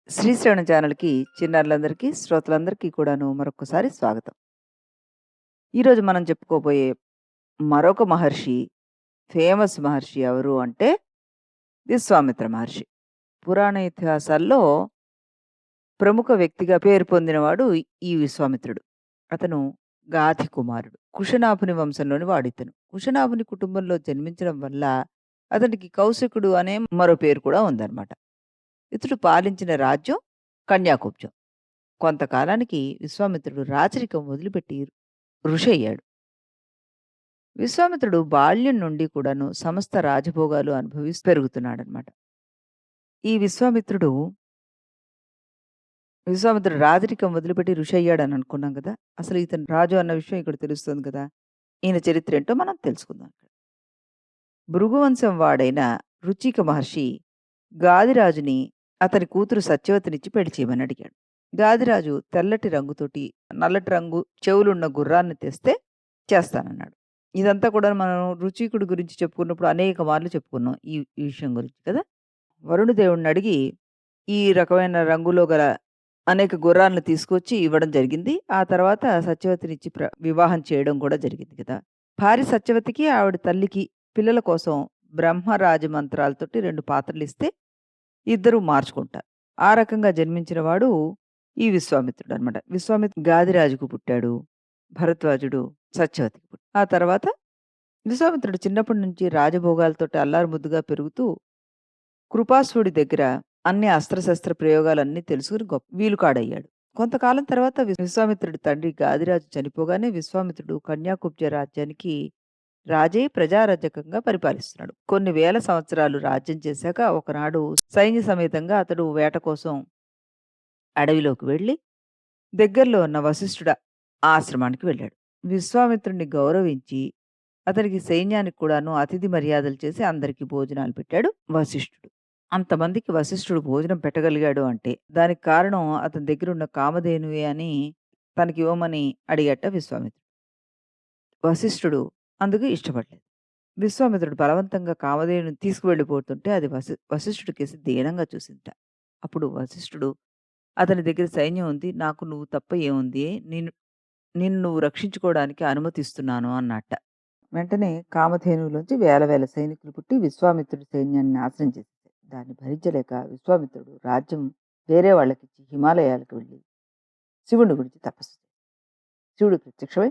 శ్రీశ్రవణ ఛానల్‌కి చిన్నారులందరికీ, శ్రోతలందరికీ కూడాను మరొక్కసారి స్వాగతం. ఈరోజు మనం చెప్పుకోబోయే మరొక మహర్షి, ఫేమస్ మహర్షి ఎవరు అంటే విశ్వామిత్ర మహర్షి. పురాణ ఇతిహాసాల్లో ప్రముఖ వ్యక్తిగా పేరు పొందినవాడు ఈ విశ్వామిత్రుడు. అతను గాధి కుమారుడు. కుశనాభుని వంశంలోని వాడితను. కుశనాభుని కుటుంబంలో జన్మించడం వల్ల అతనికి కౌశికుడు అనే మరో పేరు కూడా ఉందన్నమాట. ఇతడు పాలించిన రాజ్యం కన్యాకుబ్జం. కొంతకాలానికి విశ్వామిత్రుడు రాచరికం వదిలిపెట్టి ఋషయ్యాడు. విశ్వామిత్రుడు బాల్యం నుండి కూడాను సమస్త రాజభోగాలు అనుభవిస్తూ పెరుగుతున్నాడనమాట. ఈ విశ్వామిత్రుడు రాజరికం వదిలిపెట్టి ఋషయ్యాడని అనుకున్నాం కదా! అసలు ఇతను రాజు అన్న విషయం ఇక్కడ తెలుస్తుంది కదా! ఈయన చరిత్ర ఏంటో మనం తెలుసుకుందాం ఇక్కడ. భృగువంశం వాడైన రుచిక మహర్షి గాదిరాజుని అతని కూతురు సత్యవతినిచ్చి పెళ్లి చేయమని అడిగాడు. గాదిరాజు తెల్లటి రంగుతోటి నల్లటి రంగు చెవులున్న గుర్రాన్ని తెస్తే చేస్తానన్నాడు. ఇదంతా కూడా మనం రుచికుడి గురించి చెప్పుకున్నప్పుడు అనేక మార్లు చెప్పుకున్నాం ఈ విషయం గురించి కదా! వరుణదేవుడిని అడిగి ఈ రకమైన రంగులో గల అనేక గుర్రాలను తీసుకొచ్చి ఇవ్వడం జరిగింది. ఆ తర్వాత సత్యవతినిచ్చి వివాహం చేయడం కూడా జరిగింది కదా! భార్య సత్యవతికి, ఆవిడ తల్లికి పిల్లల కోసం బ్రహ్మరాజ మంత్రాలతోటి 2 పాత్రలిస్తే ఇద్దరూ మార్చుకుంటారు. ఆ రకంగా జన్మించిన వాడు ఈ విశ్వామిత్రుడనమాట. గాదిరాజుకు పుట్టాడు. భరద్వాజుడు సత్యవతికి పుట్టాడు. ఆ తర్వాత విశ్వామిత్రుడు చిన్నప్పటి నుంచి రాజభోగాలతోటి అల్లారుముద్దుగా పెరుగుతూ కృపాసుడి దగ్గర అన్ని అస్త్రశస్త్ర ప్రయోగాలన్నీ తెలుసుకుని వీలుకాడయ్యాడు. కొంతకాలం తర్వాత విశ్వామిత్రుడి తండ్రి గాదిరాజు చనిపోగానే విశ్వామిత్రుడు కన్యాకుబ్జ రాజ్యానికి రాజై ప్రజారాజ్యకంగా పరిపాలిస్తున్నాడు. కొన్ని వేల సంవత్సరాలు రాజ్యం చేశాక ఒకనాడు సైన్య సమేతంగా అతడు వేట కోసం అడవిలోకి వెళ్ళి దగ్గరలో ఉన్న వశిష్ఠుడ ఆశ్రమానికి వెళ్ళాడు. విశ్వామిత్రుడిని గౌరవించి అతనికి సైన్యానికి కూడాను అతిథి మర్యాదలు చేసి అందరికీ భోజనాలు పెట్టాడు వశిష్ఠుడు. అంతమందికి వశిష్ఠుడు భోజనం పెట్టగలిగాడు అంటే దానికి కారణం అతని దగ్గర ఉన్న కామధేనువే అని తనకివ్వమని అడిగట విశ్వామిత్రుడు. వశిష్ఠుడు అందుకు ఇష్టపడలేదు. విశ్వామిత్రుడు బలవంతంగా కామధేనుని తీసుకువెళ్ళిపోతుంటే అది వశిష్ఠుడికేసి దీనంగా చూసిందట. అప్పుడు వశిష్ఠుడు అతని దగ్గర సైన్యం ఉంది. నాకు నువ్వు తప్ప ఏముంది? నిన్ను నువ్వు రక్షించుకోవడానికి అనుమతిస్తున్నాను అన్నట్ట. వెంటనే కామధేనువులోంచి వేల వేల సైనికులు పుట్టి విశ్వామిత్రుడి సైన్యాన్ని నాశనం చేసేసారు. దాన్ని భరించలేక విశ్వామిత్రుడు రాజ్యం వేరే వాళ్ళకిచ్చి హిమాలయాలకు వెళ్ళి శివుని గురించి తపస్సు చేశాడు. శివుడు ప్రత్యక్షమై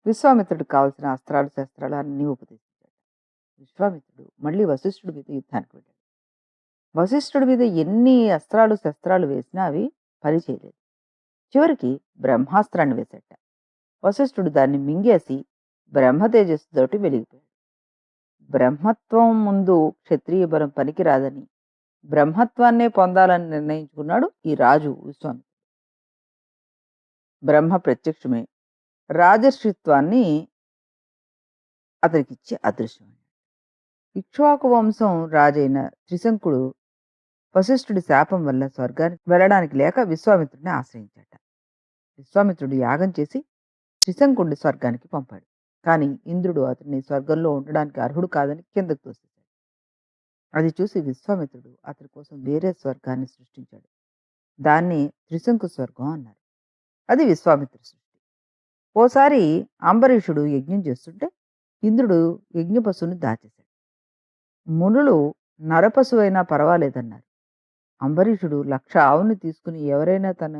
విశ్వామిత్రుడికి కావలసిన అస్త్రాలు శస్త్రాలు అన్నీ ఉపదేశించాడు. విశ్వామిత్రుడు మళ్ళీ వశిష్ఠుడి మీద యుద్ధానికి వెళ్ళాడు. వశిష్ఠుడి మీద ఎన్ని అస్త్రాలు శస్త్రాలు వేసినా అవి పనిచేయలేదు. చివరికి బ్రహ్మాస్త్రాన్ని వేసేట. వశిష్ఠుడు దాన్ని మింగేసి బ్రహ్మ తేజస్సుతోటి వెలిగిపోయాడు. బ్రహ్మత్వం ముందు క్షత్రియ బలం పనికిరాదని బ్రహ్మత్వాన్నే పొందాలని నిర్ణయించుకున్నాడు ఈ రాజు విశ్వామిత్రుడు. బ్రహ్మ ప్రత్యక్షమే రాజర్షిత్వాన్ని అతనికిచ్చి అదృశ్యమైంది. ఇక్ష్వాకు వంశం రాజైన త్రిశంకుడు వశిష్ఠుడి శాపం వల్ల స్వర్గానికి వెళ్ళడానికి లేక విశ్వామిత్రుడిని ఆశ్రయించాట. విశ్వామిత్రుడు యాగం చేసి త్రిశంకుడిని స్వర్గానికి పంపాడు. కానీ ఇంద్రుడు అతన్ని స్వర్గంలో ఉండడానికి అర్హుడు కాదని కిందకు తోసేశాడు. అది చూసి విశ్వామిత్రుడు అతని కోసం వేరే స్వర్గాన్ని సృష్టించాడు. దాన్ని త్రిశంకు స్వర్గం అన్నారు. అది విశ్వామిత్ర సృష్టి. ఓసారి అంబరీషుడు యజ్ఞం చేస్తుంటే ఇంద్రుడు యజ్ఞపశువుని దాచేశాడు. మునులు నరపశువైనా పర్వాలేదన్నారు. అంబరీషుడు 1,00,000 ఆవుని తీసుకుని ఎవరైనా తన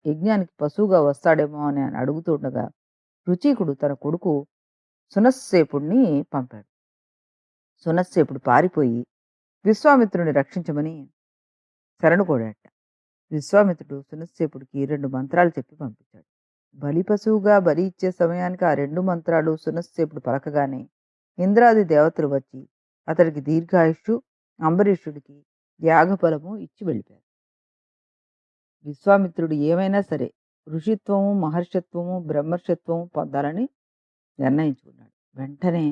యజ్ఞానికి పశువుగా వస్తాడేమో అని అడుగుతుండగా రుచీకుడు తన కొడుకు సునస్సేపుడిని పంపాడు. సునస్సేపుడు పారిపోయి విశ్వామిత్రుని రక్షించమని శరణు కోడాట. విశ్వామిత్రుడు సునస్సేపుడికి 2 మంత్రాలు చెప్పి పంపించాడు. బలి పశువుగా బలి ఇచ్చే సమయానికి ఆ 2 మంత్రాలు సునస్సేపుడు పలకగానే ఇంద్రాది దేవతలు వచ్చి అతడికి దీర్ఘాయుష్షు, అంబరీషుడికి యాగఫలము ఇచ్చి వెళ్ళిపోయారు. విశ్వామిత్రుడు ఏమైనా సరే ఋషిత్వము, మహర్షత్వము, బ్రహ్మర్షత్వము పొందాలని నిర్ణయించుకున్నాడు. వెంటనే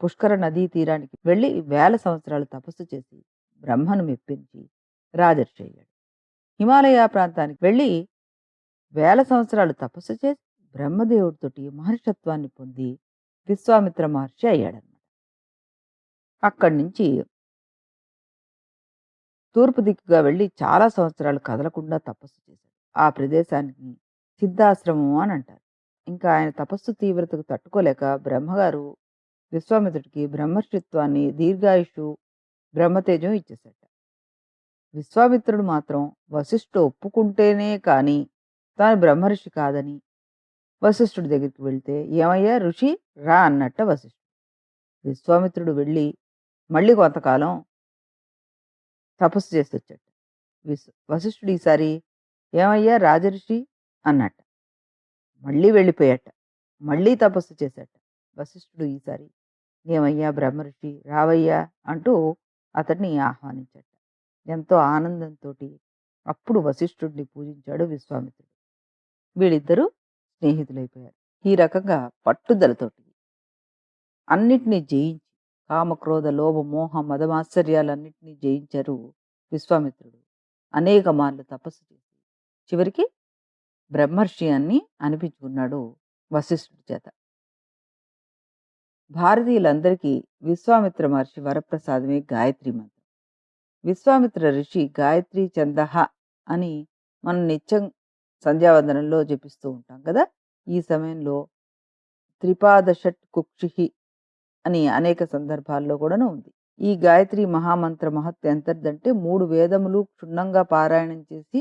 పుష్కర నదీ తీరానికి వెళ్ళి వేల సంవత్సరాలు తపస్సు చేసి బ్రహ్మను మెప్పించి రాజర్షి అయ్యాడు. హిమాలయ ప్రాంతానికి వెళ్ళి వేల సంవత్సరాలు తపస్సు చేసి బ్రహ్మదేవుడితోటి మహర్షత్వాన్ని పొంది విశ్వామిత్ర మహర్షి అయ్యాడనమాట. అక్కడి నుంచి తూర్పు దిక్కుగా వెళ్ళి చాలా సంవత్సరాలు కదలకుండా తపస్సు చేశాడు. ఆ ప్రదేశానికి సిద్ధాశ్రమం అని అంటారు. ఇంకా ఆయన తపస్సు తీవ్రతకు తట్టుకోలేక బ్రహ్మగారు విశ్వామిత్రుడికి బ్రహ్మర్షిత్వాన్ని, దీర్ఘాయుషు, బ్రహ్మతేజం ఇచ్చేశాట. విశ్వామిత్రుడు మాత్రం వశిష్ఠుడు ఒప్పుకుంటేనే కానీ తాను బ్రహ్మర్షి కాదని వశిష్ఠుడి దగ్గరికి వెళ్తే, "ఏమయ్యా ఋషి రా" అన్నట్ట వశిష్ఠుడు. విశ్వామిత్రుడు వెళ్ళి మళ్ళీ కొంతకాలం తపస్సు చేసొచ్చాడు. వశిష్ఠుడు ఈసారి, "ఏమయ్యా రాజర్షి" అన్నట్ట. మళ్ళీ వెళ్ళిపోయాట. మళ్ళీ తపస్సు చేశాట. వశిష్ఠుడు ఈసారి, "ఏమయ్యా బ్రహ్మర్షి రావయ్యా" అంటూ అతడిని ఆహ్వానించాట. ఎంతో ఆనందంతోటి అప్పుడు వశిష్ఠుడిని పూజించాడు విశ్వామిత్రుడు. వీళ్ళిద్దరూ స్నేహితులైపోయారు. ఈ రకంగా పట్టుదలతోటి అన్నిటినీ జయించి కామక్రోధ లోభ మోహ మదమాశ్చర్యాలన్నిటినీ జయించారు విశ్వామిత్రుడు. అనేక మార్లు తపస్సు చేసి చివరికి బ్రహ్మర్షి అని అనిపించుకున్నాడు వశిష్ఠుడి చేత. భారతీయులందరికీ విశ్వామిత్ర మహర్షి వరప్రసాదమే గాయత్రి మంత్రం. విశ్వామిత్ర ఋషి గాయత్రి ఛందః అని మనం నిత్యం సంధ్యావందనంలో జపిస్తూ ఉంటాం కదా! ఈ సమయంలో త్రిపాదషట్ కుక్షిః అని అనేక సందర్భాల్లో కూడాను ఉంది. ఈ గాయత్రి మహామంత్ర మహత్తు ఎంతటిదంటే 3 వేదములు క్షుణ్ణంగా పారాయణం చేసి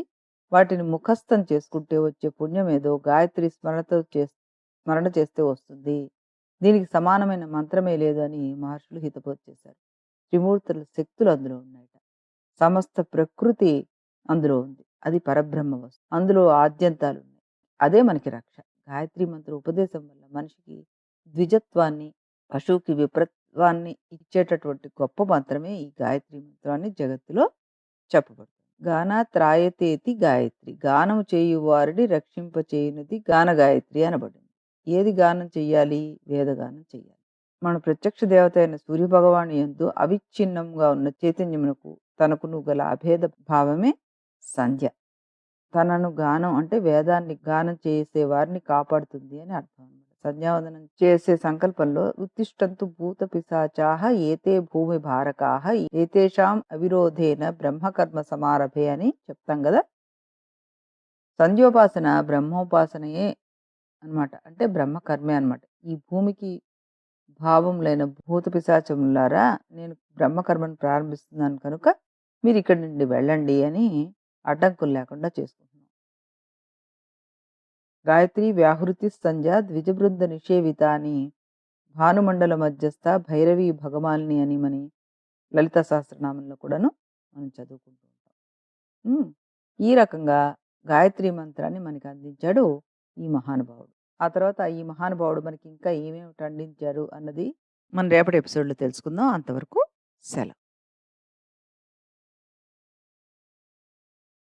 వాటిని ముఖస్థం చేసుకుంటే వచ్చే పుణ్యమేదో గాయత్రి స్మరణ చేస్తే వస్తుంది. దీనికి సమానమైన మంత్రమే లేదు అని మహర్షులు హితబోధ చేశారు. త్రిమూర్తుల శక్తులు అందులో ఉన్నాయట. సమస్త ప్రకృతి అందులో ఉంది. అది పరబ్రహ్మ వస్తు. అందులో ఆద్యంతాలున్నాయి. అదే మనకి రక్ష. గాయత్రి మంత్ర ఉపదేశం వల్ల మనిషికి ద్విజత్వాన్ని, పశువుకి విప్రత్వాన్ని ఇచ్చేటటువంటి గొప్ప మంత్రమే ఈ గాయత్రి మంత్రాన్ని జగత్తులో చెప్పబడుతుంది. గానాత్రాయతేతి గాయత్రి. గానము చేయువారిని రక్షింపచేయునది గాన గాయత్రి అనబడింది. ఏది గానం చెయ్యాలి? వేదగానం చెయ్యాలి. మన ప్రత్యక్ష దేవత అయిన సూర్యభగవాను యందు అవిచ్ఛిన్నంగా ఉన్న చైతన్యమునకు తనకును గల అభేద భావమే సంధ్య. తనను గానం అంటే వేదాన్ని గానం చేసే వారిని కాపాడుతుంది అని అర్థం అన్నమాట. సంధ్యావందనం చేసే సంకల్పంలో ఉత్తిష్టంతు భూత పిశాచాః ఏతే భూమి భారకాః ఏతేషాం అవిరోధేన బ్రహ్మకర్మ సమారభే అని చెప్తాం కదా! సంధ్యోపాసన బ్రహ్మోపాసనయే అన్నమాట. అంటే బ్రహ్మకర్మే అన్నమాట. ఈ భూమికి భావములైన భూత పిశాచములారా, నేను బ్రహ్మకర్మను ప్రారంభిస్తున్నాను కనుక మీరు ఇక్కడి నుండి వెళ్ళండి అని అడ్డంకులు లేకుండా చేసుకుంటున్నాం. గాయత్రి వ్యాహృతి సంధ్య ద్విజబృంద నిషేవిత అని భానుమండల మధ్యస్థ భైరవి భగమాలిని అని మని లలిత సహస్రనామంలో కూడాను మనం చదువుకుంటూ ఉంటాం. ఈ రకంగా గాయత్రి మంత్రాన్ని మనకి అందించాడు ఈ మహానుభావుడు. ఆ తర్వాత ఈ మహానుభావుడు మనకి ఇంకా ఏమేమిటి అందించారు అన్నది మనం రేపటి ఎపిసోడ్లో తెలుసుకుందాం. అంతవరకు సెలవు.